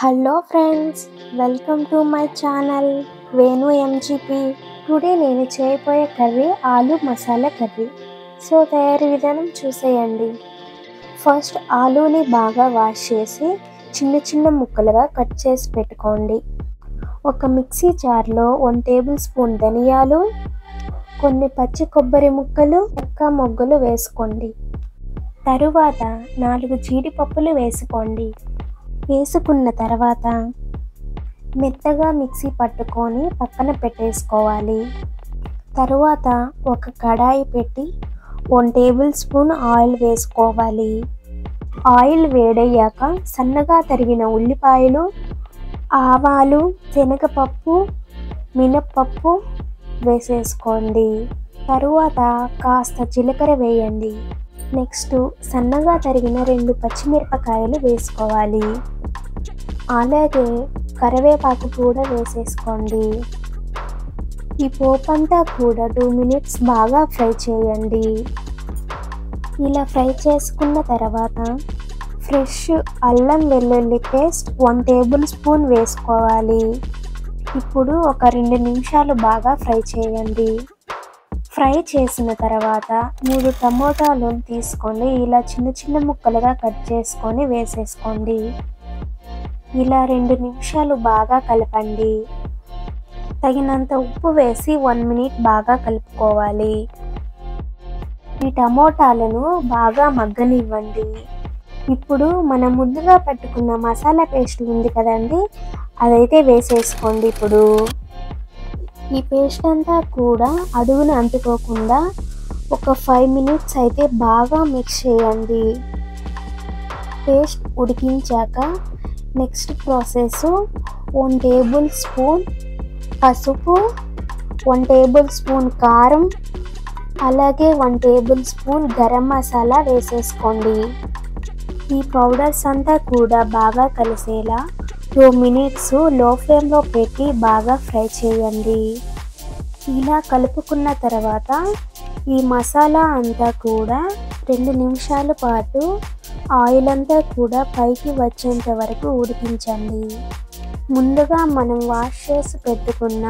Hello friends, welcome to my channel Venu MGP. Today నేను చేయబోయే curry ఆలు మసాలా కర్రీ. సో తయారీ విధానం చూసేయండి. ఫస్ట్ ఆలూని బాగా వాష్ చేసి చిన్న చిన్న ముక్కలుగా కట్ చేసి పెట్టుకోండి. ఒక మిక్సీ జార్లో 1 టేబుల్ స్పూన్ ధనియాలు, కొన్ని పచ్చి కొబ్బరి ముక్కలు, చెక్క మొగ్గలు వేసుకోండి. తరువాత 4 జీడిపప్పులు వేసుకోండి. వేసుకున్న తర్వాత మెత్తగా మిక్సీ పట్టుకొని పక్కన పెట్టేసుకోవాలి. తరువాత ఒక కడాయి పెట్టి 1 టేబుల్ స్పూన్ ఆయిల్ వేసుకోవాలి. ఆయిల్ వేడయ్యాక సన్నగా తరిగిన ఉల్లిపాయలు, ఆవాలు, శనగపప్పు, మినప్పప్పు వేసేసుకోండి. తరువాత కాస్త జీలకర్ర వేయండి. నెక్స్ట్ సన్నగా తరిగిన 2 పచ్చిమిరపకాయలు వేసుకోవాలి. అలాగే కరివేపాకు కూడా వేసేసుకోండి. ఈ పోపంతా కూడా 2 మినిట్స్ బాగా ఫ్రై చేయండి. ఇలా ఫ్రై చేసుకున్న తర్వాత ఫ్రెష్ అల్లం వెల్లుల్లి పేస్ట్ 1 టేబుల్ స్పూన్ వేసుకోవాలి. ఇప్పుడు ఒక 2 నిమిషాలు బాగా ఫ్రై చేయండి. ఫ్రై చేసిన తర్వాత 3 టమోటాలను తీసుకొని ఇలా చిన్న చిన్న ముక్కలుగా కట్ చేసుకొని వేసేసుకోండి. ఇలా 2 నిమిషాలు బాగా కలపండి. తగినంత ఉప్పు వేసి 1 మినిట్ బాగా కలుపుకోవాలి. ఈ టమోటాలను బాగా మగ్గనివ్వండి. ఇప్పుడు మనం ముందుగా పెట్టుకున్న మసాలా పేస్ట్ ఉంది కదండి, అదైతే వేసేసుకోండి. ఇప్పుడు ఈ పేస్ట్ అంతా కూడా అడుగున అంటుకోకుండా ఒక 5 మినిట్స్ అయితే బాగా మిక్స్ చేయండి. పేస్ట్ ఉడికించాక నెక్స్ట్ ప్రాసెస్ 1 టేబుల్ స్పూన్ పసుపు, 1 టేబుల్ స్పూన్ కారం, అలాగే 1 టేబుల్ స్పూన్ గరం మసాలా వేసేసుకోండి. ఈ పౌడర్స్ అంతా కూడా బాగా కలిసేలా 2 మినిట్స్ లో ఫ్లేమ్లో పెట్టి బాగా ఫ్రై చేయండి. ఇలా కలుపుకున్న తర్వాత ఈ మసాలా అంతా కూడా 2 నిమిషాల పాటు ఆయిల్ అంతా కూడా పైకి వచ్చేంత వరకు ఉడికించండి. ముందుగా మనం వాష్ చేసి పెట్టుకున్న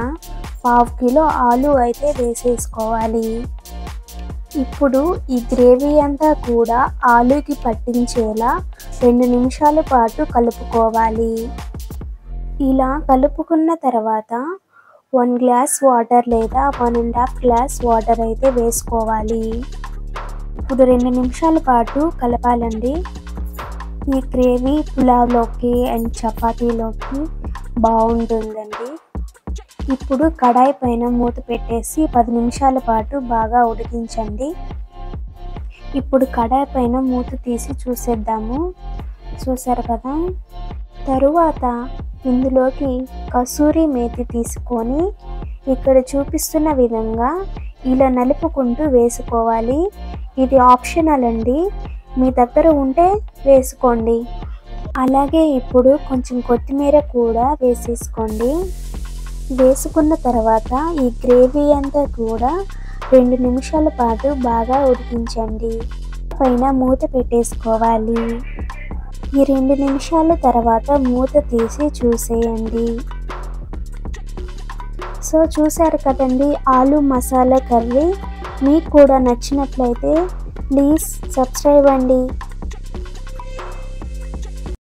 1/2 కిలో ఆలు అయితే వేసేసుకోవాలి. ఇప్పుడు ఈ గ్రేవీ అంతా కూడా ఆలూకి పట్టించేలా 2 నిమిషాల పాటు కలుపుకోవాలి. ఇలా కలుపుకున్న తర్వాత 1 గ్లాస్ వాటర్ లేదా 1.5 గ్లాస్ వాటర్ అయితే వేసుకోవాలి. ఇప్పుడు 2 నిమిషాల పాటు కలపాలండి. ఈ గ్రేవీ పులావ్లోకి అండ్ చపాతీలోకి బాగుంటుందండి. ఇప్పుడు కడాయి పైన మూత పెట్టేసి 10 నిమిషాల పాటు బాగా ఉడికించండి. ఇప్పుడు కడాయి పైన మూత తీసి చూసేద్దాము. చూసారు కదా. తరువాత ఇందులోకి కసూరి మేతి తీసుకొని ఇక్కడ చూపిస్తున్న విధంగా ఇలా నలుపుకుంటూ వేసుకోవాలి. ఇది ఆప్షనల్ అండి, మీ దగ్గర ఉంటే వేసుకోండి. అలాగే ఇప్పుడు కొంచెం కొత్తిమీర కూడా వేసేసుకోండి. వేసుకున్న తర్వాత ఈ గ్రేవీ అంతా కూడా 2 నిమిషాల పాటు బాగా ఉడికించండి. పైన మూత పెట్టేసుకోవాలి. ఈ 2 నిమిషాల తర్వాత మూత తీసి చూసేయండి. సో చూసారు కదండి ఆలు మసాలా కర్రీ. మీకు కూడా నచ్చినట్లయితే ప్లీజ్ సబ్స్క్రైబ్ అండి.